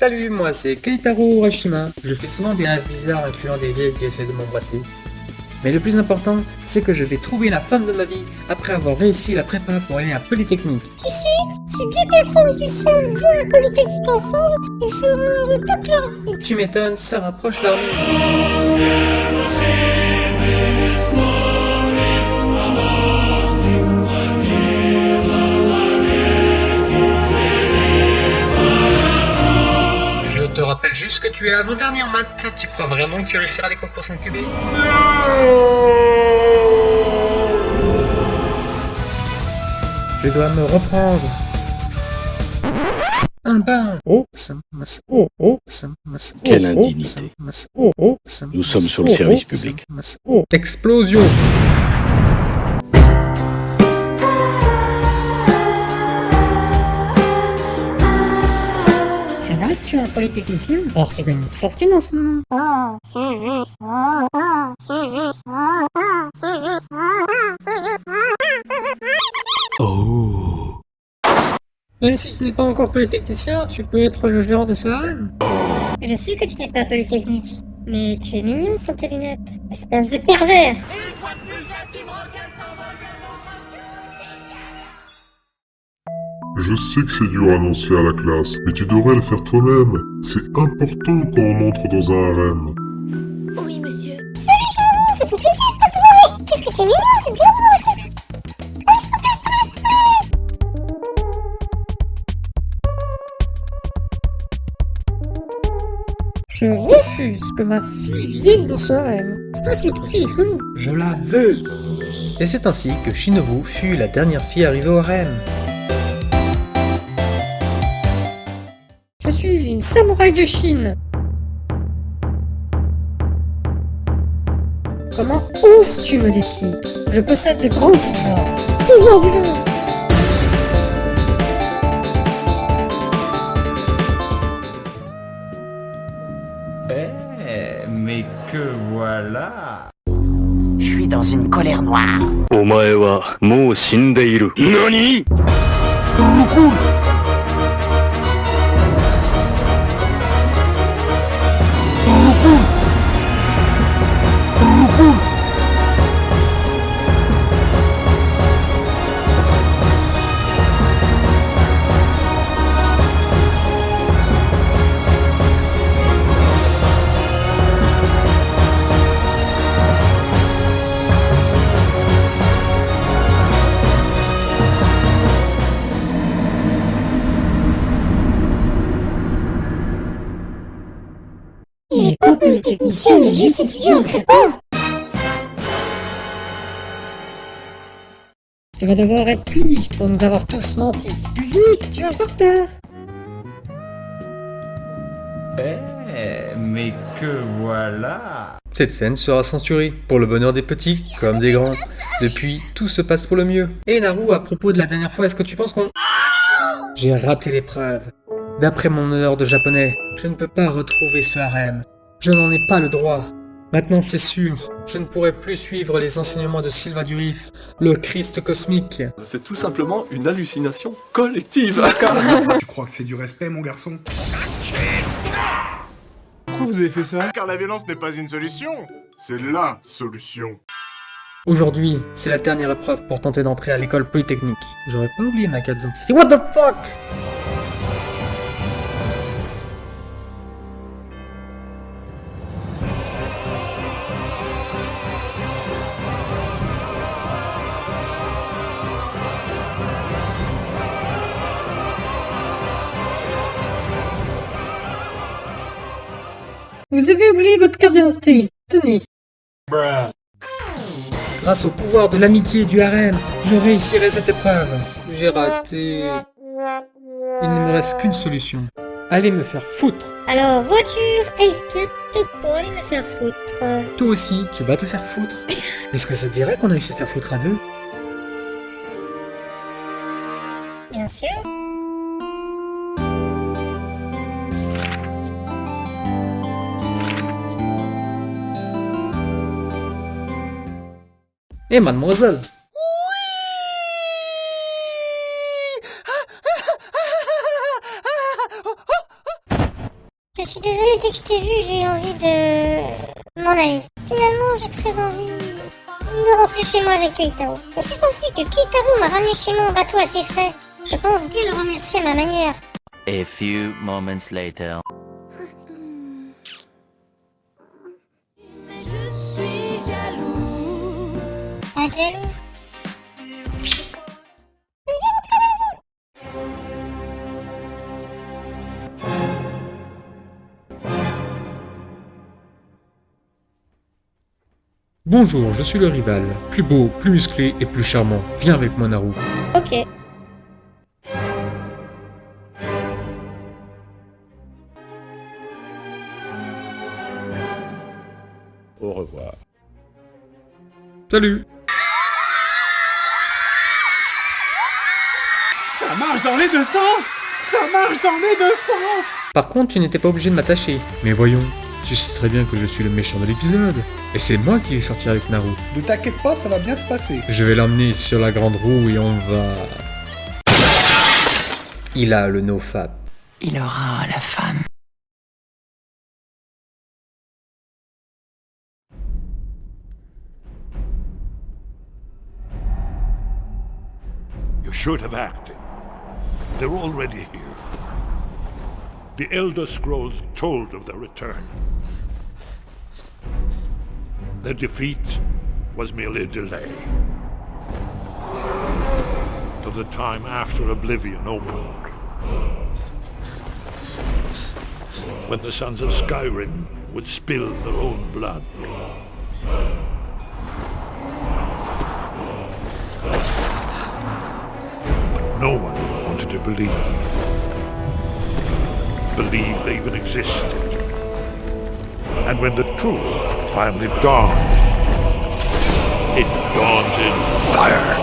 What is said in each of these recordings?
Salut, moi c'est Keitaro Urashima. Je fais souvent des rêves bizarres incluant des vieilles qui essaient de m'embrasser. Mais le plus important, c'est que je vais trouver la femme de ma vie après avoir réussi la prépa pour aller à Polytechnique. Tu sais, si deux personnes qui s'aiment vont à Polytechnique ensemble, ils seront heureux toute leur vie. Tu m'étonnes, ça rapproche l'armée. Je te rappelle juste que tu es avant-dernier en maths. Tu crois vraiment que tu réussiras les concours 5 QB? Je dois me reprendre. Un bain. Quelle indignité. Nous sommes sur le service public. Explosion. Ça va, tu es un polytechnicien? Or, tu gagnes une fortune en ce moment. Oh, ça reste. Oh. Même si tu n'es pas encore polytechnicien, tu peux être le genre de ce harem. Je sais que tu n'es pas polytechnique, mais tu es mignon sans tes lunettes. Espèce de pervers. Je sais que c'est dur à annoncer à la classe, mais tu devrais le faire toi-même. C'est important quand on entre dans un harem. Oui, monsieur. Salut, Jean, ça fait plaisir de te trouver. Qu'est-ce que tu es mignon, c'est bien beau, monsieur. S'il te plaît, s'il te plaît, s'il te plaît. Je refuse que ma fille vienne dans ce harem. Passe le profil chelou. Je la veux. Et c'est ainsi que Shinobu fut la dernière fille arrivée au harem. Je suis une samouraï de Chine. Comment oses-tu me défier? Je possède de grands pouvoirs. Toujours du vent. Mais que voilà. Je suis dans une colère noire. お前はもう死んでいる。何？ Il est pas polytechnicien, mais juste étudiant en prépa. Tu vas devoir être puni pour nous avoir tous menti. Vite, tu es en retard. Mais que voilà. Cette scène sera censurée, pour le bonheur des petits comme des grands. Depuis, tout se passe pour le mieux. Et Naru, à propos de la dernière fois, est-ce que tu penses qu'on... J'ai raté l'épreuve. D'après mon honneur de japonais, je ne peux pas retrouver ce harem. Je n'en ai pas le droit. Maintenant c'est sûr, je ne pourrai plus suivre les enseignements de Sylva Durif, le Christ cosmique. C'est tout simplement une hallucination collective. Tu crois que c'est du respect, mon garçon? Pourquoi vous avez fait ça? Car la violence n'est pas une solution, c'est LA solution. Aujourd'hui, c'est la dernière épreuve pour tenter d'entrer à l'école polytechnique. J'aurais pas oublié ma carte d'identité. What the fuck? Vous avez oublié votre carte d'identité. Tenez. Grâce au pouvoir de l'amitié et du harem, je réussirai cette épreuve. J'ai raté. Il ne me reste qu'une solution. Allez me faire foutre. Alors, voiture, inquiète pas, allez me faire foutre. Toi aussi, tu vas te faire foutre. Est-ce que ça te dirait qu'on aille se faire foutre à deux? Bien sûr. Eh mademoiselle. Je suis désolée, dès que je t'ai vu, j'ai eu envie de m'en aller. Finalement, j'ai très envie de rentrer chez moi avec Keitaro. Et c'est ainsi que Keitaro m'a ramené chez moi en bateau à ses frais. Je pense bien le remercier à ma manière. A few moments later. Un jaloux. Bonjour, je suis le rival. Plus beau, plus musclé et plus charmant. Viens avec moi, Naru. Ok. Au revoir. Salut. Ça marche dans les deux sens! Ça marche dans les deux sens! Par contre, tu n'étais pas obligé de m'attacher. Mais voyons, tu sais très bien que je suis le méchant de l'épisode. Et c'est moi qui vais sortir avec Naru. Ne t'inquiète pas, ça va bien se passer. Je vais l'emmener sur la grande roue et on va... Il a le nofap. Il aura la femme. You should have acted. They're already here. The Elder Scrolls told of their return. Their defeat was merely a delay. To the time after Oblivion opened. When the sons of Skyrim would spill their own blood. But no one wanted to believe they even existed. And when the truth finally dawns, it dawns in fire.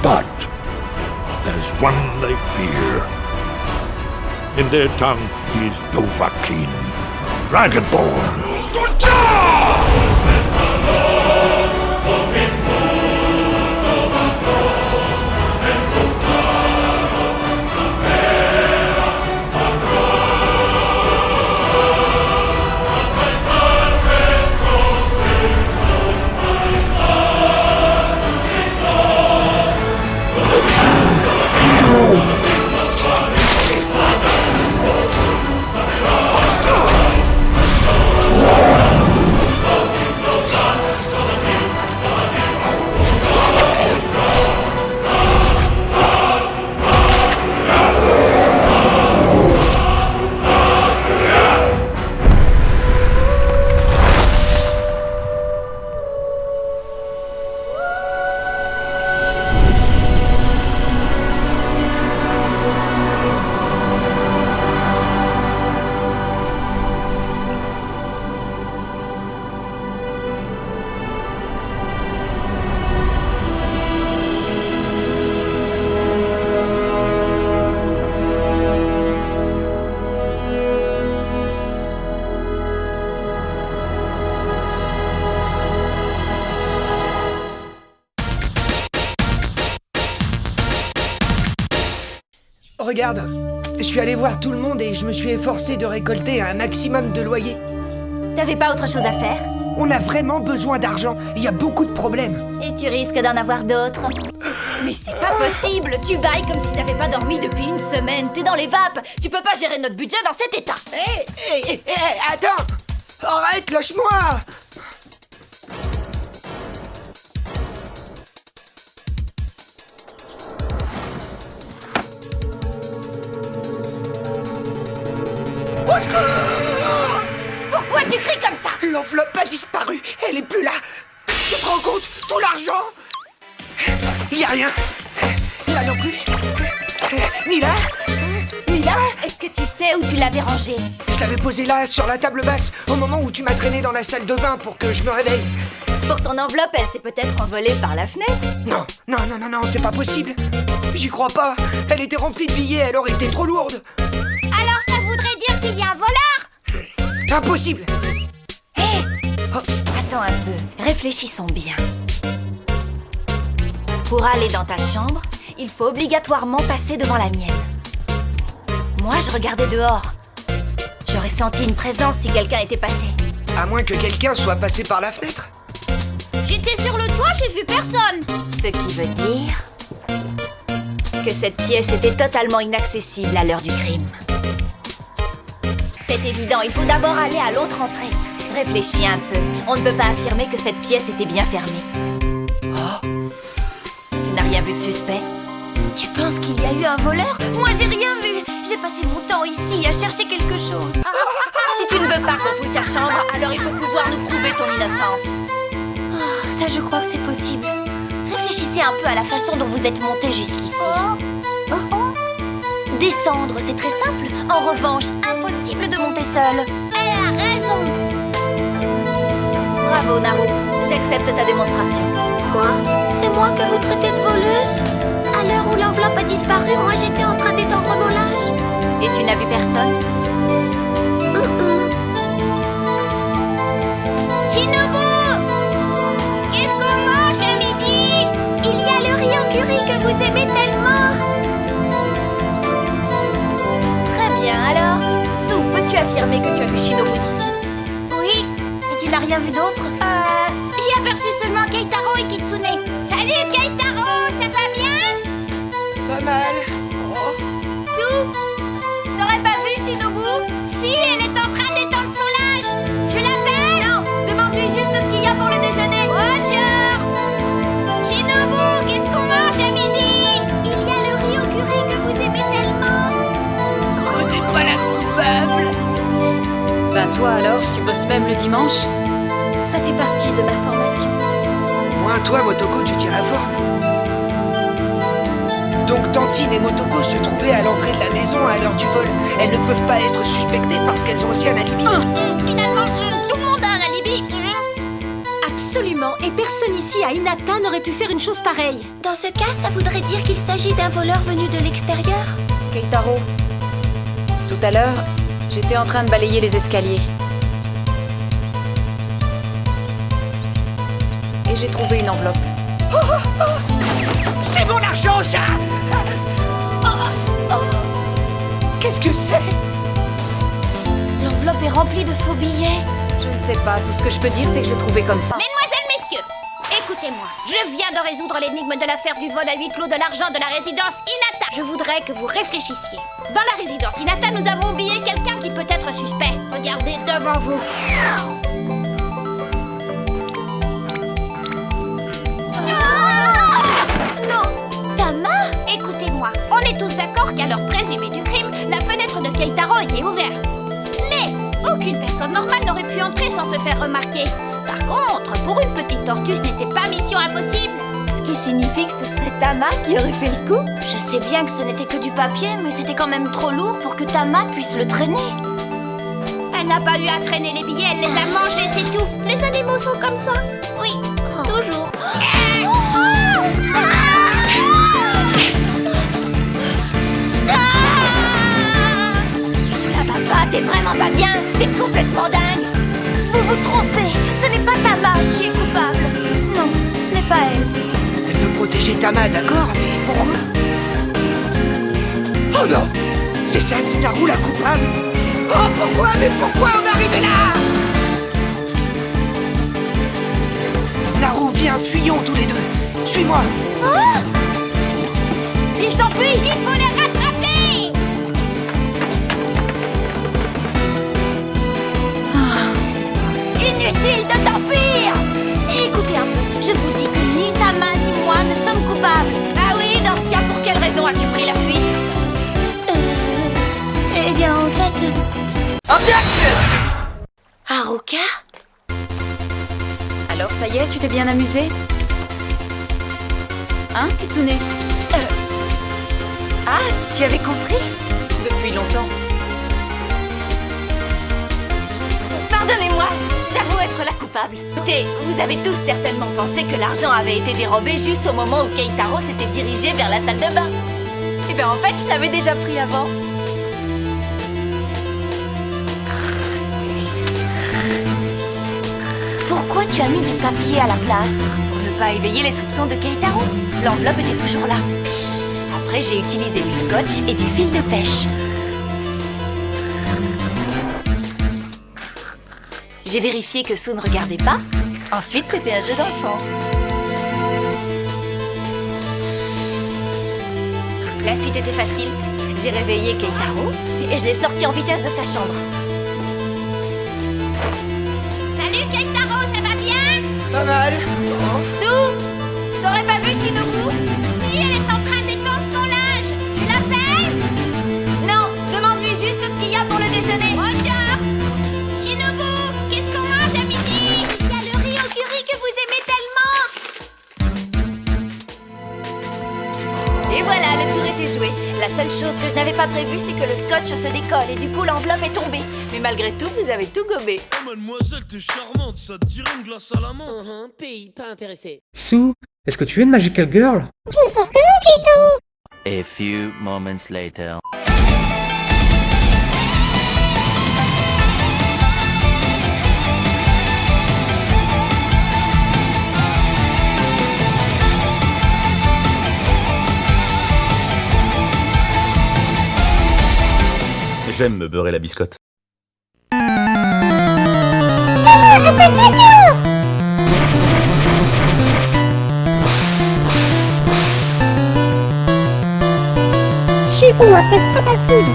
But there's one they fear. In their tongue, he's Dovahkiin, Dragonborn. Regarde, je suis allé voir tout le monde et je me suis efforcé de récolter un maximum de loyers. T'avais pas autre chose à faire? On a vraiment besoin d'argent, il y a beaucoup de problèmes. Et tu risques d'en avoir d'autres. Mais c'est pas possible! Tu bailles comme si t'avais pas dormi depuis une semaine, t'es dans les vapes! Tu peux pas gérer notre budget dans cet état! Hé, attends! Arrête, lâche-moi! Pourquoi tu cries comme ça? L'enveloppe a disparu, elle est plus là. Tu te rends compte? Tout l'argent? Y a rien. Là non plus. Ni là. Ni là. Est-ce que tu sais où tu l'avais rangé? Je l'avais posé là, sur la table basse, au moment où tu m'as traîné dans la salle de bain pour que je me réveille. Pour ton enveloppe, elle s'est peut-être envolée par la fenêtre? Non, c'est pas possible. J'y crois pas. Elle était remplie de billets, elle aurait été trop lourde. Alors ça voudrait dire qu'il y a un voleur? Impossible. Hé! Attends un peu, réfléchissons bien. Pour aller dans ta chambre, il faut obligatoirement passer devant la mienne. Moi, je regardais dehors. J'aurais senti une présence si quelqu'un était passé. À moins que quelqu'un soit passé par la fenêtre. J'étais sur le toit, j'ai vu personne. Ce qui veut dire que cette pièce était totalement inaccessible à l'heure du crime. C'est évident, il faut d'abord aller à l'autre entrée. Réfléchis un peu. On ne peut pas affirmer que cette pièce était bien fermée. Oh, tu n'as rien vu de suspect? Tu penses qu'il y a eu un voleur? Moi, j'ai rien vu. J'ai passé mon temps ici à chercher quelque chose. Si tu ne veux pas qu'on fouille ta chambre, alors il faut pouvoir nous prouver ton innocence. Oh, ça, je crois que c'est possible. Réfléchissez un peu à la façon dont vous êtes monté jusqu'ici. Descendre, c'est très simple. En revanche, impossible de monter seul. Elle a raison. Bravo, Naru. J'accepte ta démonstration. Quoi? C'est moi que vous traitez de voleuse? À l'heure où l'enveloppe a disparu, moi j'étais en train d'étendre mon linge. Et tu n'as vu personne? Shinobu! Qu'est-ce qu'on mange à midi? Il y a le riz au curry que vous aimez tellement. Très bien, alors. Sue, peux-tu affirmer que tu as vu Shinobu d'ici? Oui. Et tu n'as rien vu d'autre? J'ai aperçu seulement Keitaro et Kitsune. Salut Keitaro, ça va bien? Pas mal. Sue, t'aurais pas vu Shinobu? Si, elle est en train d'étendre son linge. Je l'appelle? Non, demande-lui juste ce qu'il y a pour le déjeuner. Roger! Shinobu, qu'est-ce qu'on mange à midi? Il y a le riz au curry que vous aimez tellement. On n'est pas la coupable. Ben toi alors, tu bosses même le dimanche? Ça fait partie de ma formation. Moi, toi, Motoko, tu tiens la forme. Donc Tantine et Motoko se trouvaient à l'entrée de la maison à l'heure du vol. Elles ne peuvent pas être suspectées parce qu'elles ont aussi un alibi. Finalement, tout le monde a un alibi. Absolument, et personne ici à Hinata n'aurait pu faire une chose pareille. Dans ce cas, ça voudrait dire qu'il s'agit d'un voleur venu de l'extérieur? Keitaro, tout à l'heure, j'étais en train de balayer les escaliers. Et j'ai trouvé une enveloppe. C'est mon argent, ça! Qu'est-ce que c'est? L'enveloppe est remplie de faux billets. Je ne sais pas, tout ce que je peux dire, c'est que je l'ai trouvé comme ça. Mesdemoiselles, messieurs, écoutez-moi. Je viens de résoudre l'énigme de l'affaire du vol à huis clos de l'argent de la résidence Hinata. Je voudrais que vous réfléchissiez. Dans la résidence Hinata, nous avons oublié quelqu'un qui peut être suspect. Regardez devant vous. Non! Tama? Écoutez-moi, on est tous d'accord qu'à l'heure présumée du crime, la fenêtre de Keitaro était ouverte. Mais aucune personne normale n'aurait pu entrer sans se faire remarquer. Par contre, pour une petite tortue, ce n'était pas mission impossible. Ce qui signifie que ce serait Tama qui aurait fait le coup? Je sais bien que ce n'était que du papier, mais c'était quand même trop lourd pour que Tama puisse le traîner. Elle n'a pas eu à traîner les billets, elle les a mangés, c'est tout. Les animaux sont comme ça. Oui, toujours. Ça va pas, t'es vraiment pas bien, t'es complètement dingue. Vous vous trompez, ce n'est pas Tama qui est coupable. Non, ce n'est pas elle. Elle veut protéger Tama, d'accord, mais pourquoi? Oh non! C'est ça, c'est Naru la coupable! Oh pourquoi? Mais pourquoi on est arrivé là? Naru, viens, fuyons tous les deux! Suis-moi! Oh! Ils s'enfuient! Il faut les rattraper! Inutile de t'enfuir! Écoutez un peu, je vous dis que ni Tama ni moi ne sommes coupables. Ah oui, dans ce cas, pour quelle raison as-tu pris la fuite? Eh bien, en fait... Objection! Haruka? Alors, ça y est, tu t'es bien amusé? Hein, Kitsune? Ah, tu avais compris? Depuis longtemps. Pardonnez-moi, j'avoue être la coupable. Écoutez, vous avez tous certainement pensé que l'argent avait été dérobé juste au moment où Keitaro s'était dirigé vers la salle de bain. Eh bien, en fait, je l'avais déjà pris avant. Pourquoi tu as mis du papier à la place? Pour ne pas éveiller les soupçons de Keitaro. L'enveloppe était toujours là. Après, j'ai utilisé du scotch et du fil de pêche. J'ai vérifié que Sue ne regardait pas. Ensuite, c'était un jeu d'enfant. La suite était facile. J'ai réveillé Keitaro et je l'ai sorti en vitesse de sa chambre. Salut Keitaro, ça va bien? Pas mal. Sue, t'aurais pas vu Shinobu? Si, elle est en train d'étendre son linge. Tu l'appelles? Non, demande-lui juste ce qu'il y a pour le déjeuner. Roger! Shinobu, qu'est-ce qu'on mange à midi? Il y a le riz au curry que vous aimez tellement. Et voilà, le tour était joué. La seule chose que je n'avais pas prévue, c'est que le scotch se décolle et du coup l'enveloppe est tombée. Mais malgré tout, vous avez tout gobé. Oh mademoiselle, t'es charmante, ça te dirait une glace à la menthe? Pays, pas intéressé. Sue, est-ce que tu es une Magical Girl? Bien sûr que non, Keitaro. A few moments later. J'aime me beurrer la biscotte. Chez on m'appelle Fatal Food.